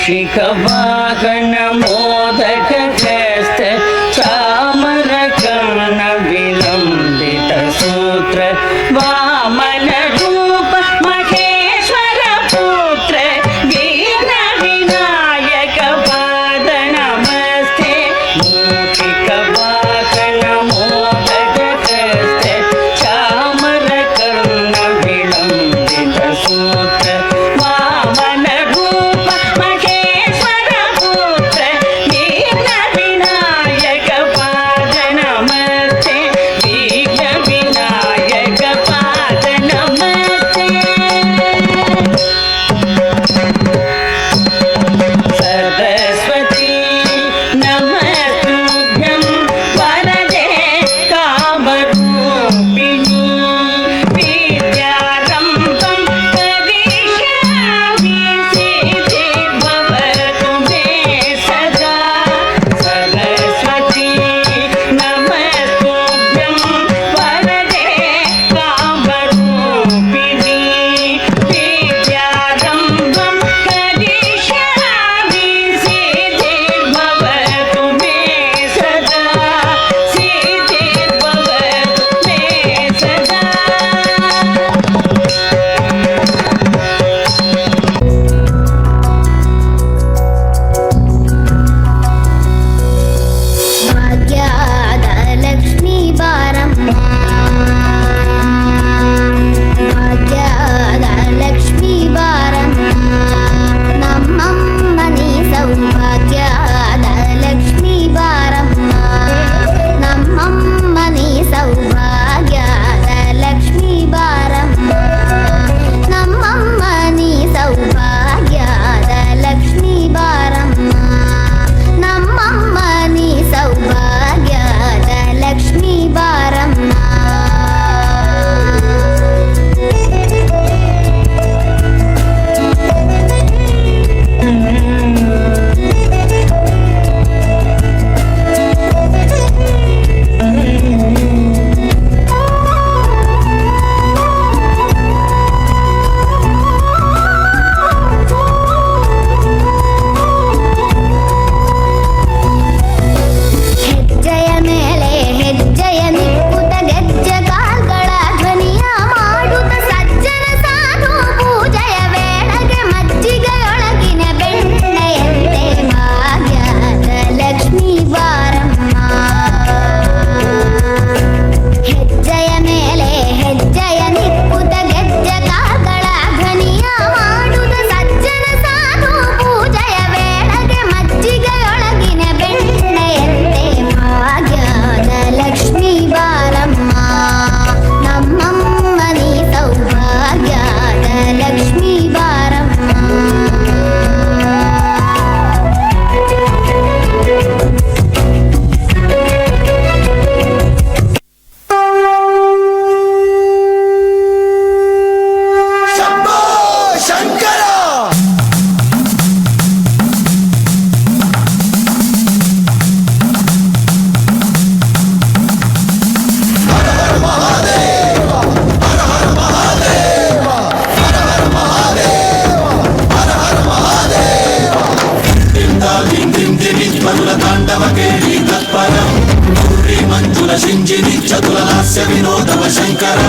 ಮೂಷಿಕ ವಾಹನ ಮೋದಕ ಹಸ್ತ ಚಾಮರ ಕರ್ಣ ವಿಲಂಬಿತ ಸೂತ್ರ ವಾಮನ ರೂಪ ಮಹೇಶ್ವರ ಪುತ್ರ ವೀರ ವಿನಾಯಕ ಪಾದ ನಮಸ್ತೆ ಮೂಷಿಕ ವಾಹನ ಮೋದಕ ಹಸ್ತ ಚಾಮರ ಕರ್ಣ ವಿಲಂಬಿತ ಸೂತ್ರ ವಾಮನ ರೂಪ ಮಹೇಶ್ವರ ಪುತ್ರ ವೀರ ವಿನಾಯಕ ಪಾದ ನಮಸ್ತೆ ವೀರ ವಿನಾಯಕ ಪಾದ ನಮಸ್ತೆ ಸರಸ್ವತಿ ನಮಸ್ತುಭ್ಯಂ ವರದೆ ಕಾಮರೂಪಿಣಿ ವಿದ್ಯಾರಂಭಂ ಕರಿಷ್ಯಾಮಿ ಸಿದ್ಧಿರ್ಭವತು ಮೇ ಸದಾ ಸರಸ್ವತಿ ನಮಸ್ತುಭ್ಯಂ ವರದೆ ಕಾಮರೂಪಿಣಿ ವಿದ್ಯಾರಂಭಂ ಕರಿಷ್ಯಾಮಿ ಸಿದ್ಧಿರ್ಭವತು ಮೇ ಸದಾ ಸಿದ್ಧಿರ್ಭವತು ಮೇ ಸದಾ ಭಾಗ್ಯದ ಲಕ್ಷ್ಮೀ ಬಾರಮ್ಮ ಭಾಗ್ಯದ ಲಕ್ಷ್ಮೀ ಬಾರಮ್ಮ ನಮ್ಮಮ್ಮನಿ ಸೌಭಾಗ್ಯದ ಲಕ್ಷ್ಮೀ ಬಾರಮ್ಮ ನಮ್ಮಮ್ಮನಿ ಸೌಭಾಗ್ಯದ ಲಕ್ಷ್ಮೀ ಬಾರಮ್ಮ ನಮ್ಮಮ್ಮನಿ ಸೌಭಾಗ್ಯದ ಲಕ್ಷ್ಮೀ ಬಾರಮ್ಮ ನಮ್ಮಮ್ಮನಿ ಸೌಭಾಗ್ಯದ ಲಕ್ಷ್ಮೀ ಬಾರಮ್ಮ ಹೆಜ್ಜೆಯ ಮೇಲೆ ಹೆಜ್ಜೆಯ ನಿಕ್ಕುತ್ತ ಗೆಜ್ಜೆ ಕಾಲ್ಗಳ ಧ್ವನಿಯ ಮಾಡುತ್ತ ಸಜ್ಜನ ಸಾಧು ಪೂಜೆಯ ವೇಳೆಗೆ ಮಜ್ಜಿಗೆಯೊಳಗಿನ ಬೆಣ್ಣೆಯಂತೆ ಭಾಗ್ಯದ ಲಕ್ಷ್ಮೀ ಬಾರಮ್ಮ ಹೆಜ್ಜೆಯ ಮೇಲೆ ಹೆಜ್ಜೆಯ ನಿಕ್ಕುತ್ತ ಗೆಜ್ಜೆ ಕಾಲ್ಗಳ ಧ್ವನಿಯ ಮಾಡುತ್ತ ಸಜ್ಜನ ಸಾಧು ಪೂಜೆಯ ವೇಳೆಗೆ ಮಜ್ಜಿಗೆಯೊಳಗಿನ ಬೆಣ್ಣೆಯಂತೆ ಭಾಗ್ಯದ ಲಕ್ಷ್ಮೀ ಬಾರಮ್ಮ ನಮ್ಮಮ್ಮನಿ ಸೌಭಾಗ್ಯದ ಲಕ್ಷ್ಮೀ ಬಾರಮ್ಮ ಶಂಭೋ ಶಂಕರ ತಾಂಡವ ಕೇಳಿ ತತ್ಪರ ಮಂಜುಲ ಶಿಂಜಿನಿ ಚತುರ ಹಾಸ್ಯ ವಿನೋದವ ಶಂಕರ